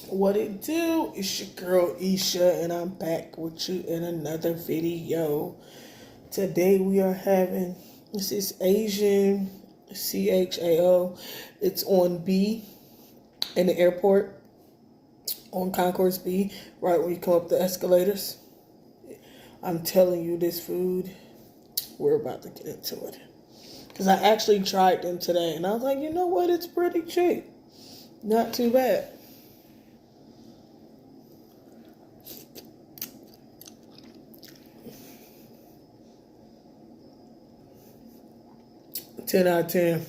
What it do? It's your girl Isha, and I'm back with you in another video. Today we are having this is Asian Chao. It's on B in the airport on Concourse B, right when you come up the escalators. I'm telling you, this food, we're about to get into it. Because I actually tried them today, and I was like, you know what? It's pretty cheap. Not too bad. Ten out of 10.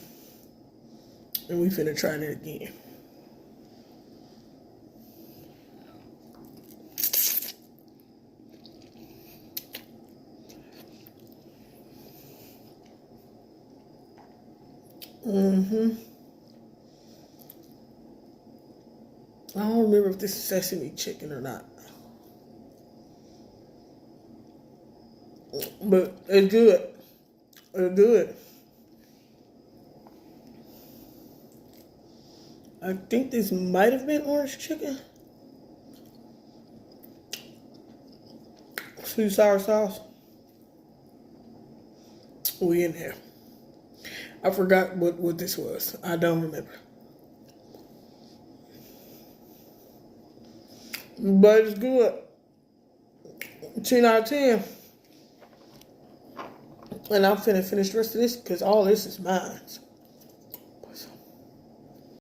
And we finna try that again. I don't remember if this is sesame chicken or not. But it's good. It's good. I think this might have been orange chicken. Sweet sour sauce. We in there. I forgot what this was. I don't remember. But it's good. 10 out of 10. And I'm finna finish the rest of this because all this is mine.